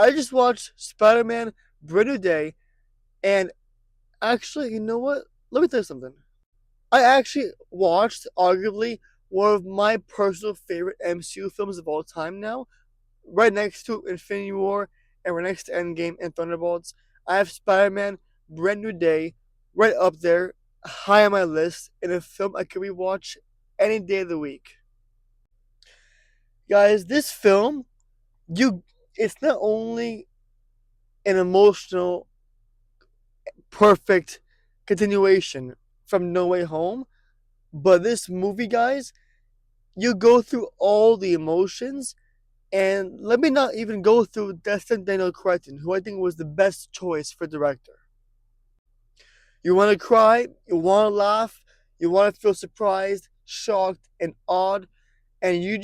I just watched Spider-Man Brand New Day, and actually, you know what? Let me tell you something. I actually watched arguably one of my personal favorite MCU films of all time now, right next to Infinity War and right next to Endgame and Thunderbolts. I have Spider-Man Brand New Day right up there, high on my list, in a film I could rewatch any day of the week. Guys, this film, you it's not only an emotional, perfect continuation from No Way Home, but this movie, guys, you go through all the emotions. And let me not even go through Destin Daniel Cretton, who I think was the best choice for director. You want to cry, you want to laugh, you want to feel surprised, shocked, and awed, and you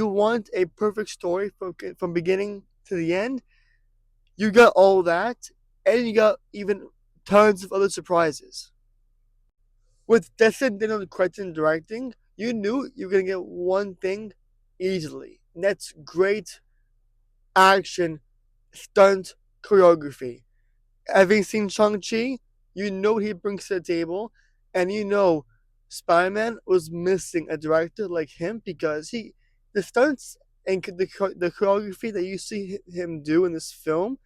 want a perfect story from beginning to the end. You got all that, and you got even tons of other surprises. With Destin Daniel Cretton directing, you knew you were gonna get one thing easily. And that's great action, stunt, choreography. Having seen Shang-Chi, you know what he brings to the table, and you know Spider-Man was missing a director like him because the stunts and the choreography that you see him do in this film,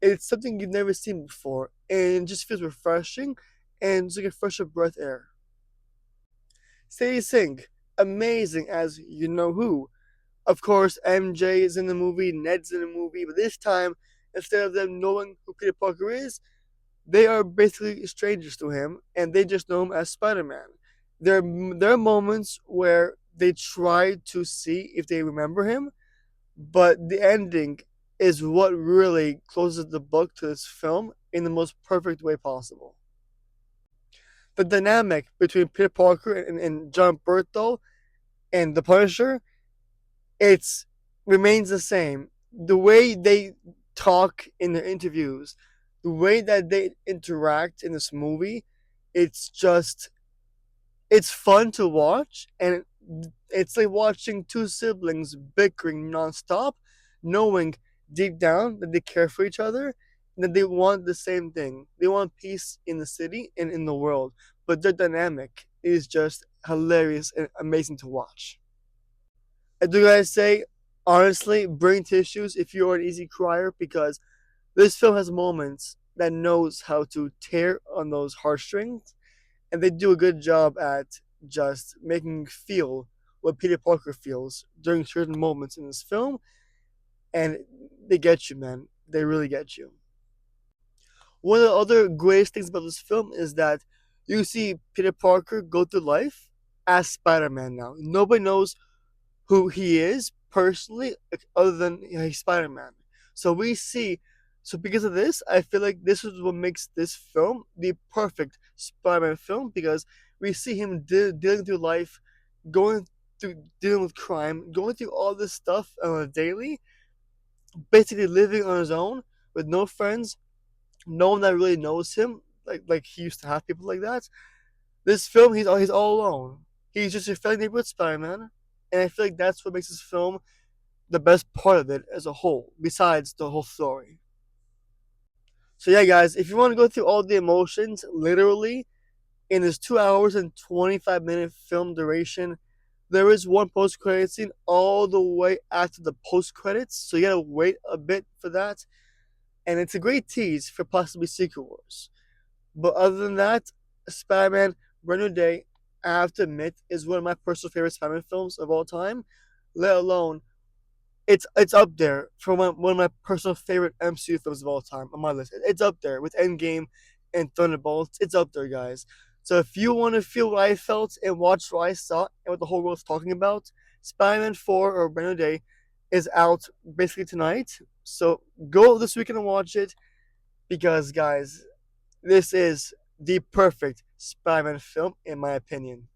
it's something you've never seen before, and it just feels refreshing, and it's like a fresh of breath air. Sadie Sink, amazing as you know who. Of course, MJ is in the movie, Ned's in the movie, but this time, instead of them knowing who Peter Parker is, they are basically strangers to him, and they just know him as Spider-Man. There are moments where they try to see if they remember him, but the ending is what really closes the book to this film in the most perfect way possible. The dynamic between Peter Parker and John Berthold and the Punisher, it's remains the same. The way they talk in their interviews, the way that they interact in this movie, it's just it's fun to watch, and it's like watching two siblings bickering nonstop, knowing deep down that they care for each other and that they want the same thing. They want peace in the city and in the world. But their dynamic is just hilarious and amazing to watch. I do gotta say, honestly, bring tissues if you're an easy crier because this film has moments that knows how to tear on those heartstrings, and they do a good job at just making you feel what Peter Parker feels during certain moments in this film, and they get you, man. They really get you. One of the other greatest things about this film is that you see Peter Parker go through life as Spider-Man now. Nobody knows who he is personally, like, other than he's Spider Man. So we see, so because of this, I feel like this is what makes this film the perfect Spider Man film because we see him dealing through life, going through dealing with crime, going through all this stuff on a daily, basically living on his own with no friends, no one that really knows him, like he used to have people like that. This film, he's all alone. He's just a friendly neighborhood Spider Man, and I feel like that's what makes this film the best part of it as a whole, besides the whole story. So yeah, guys, if you want to go through all the emotions, literally in this 2 hours and 25-minute film duration, there is one post credit scene all the way after the post credits, so you gotta wait a bit for that, and it's a great tease for possibly Secret Wars. But other than that, Spider-Man: Brand New Day, I have to admit, is one of my personal favorite Spider-Man films of all time. Let alone it's up there for one of my personal favorite MCU films of all time on my list. It's up there with Endgame and Thunderbolts. It's up there, guys. So if you want to feel what I felt and watch what I saw and what the whole world's talking about, Spider-Man 4 or Brand New Day is out basically tonight. So go this weekend and watch it because, guys, this is the perfect Spider-Man film in my opinion.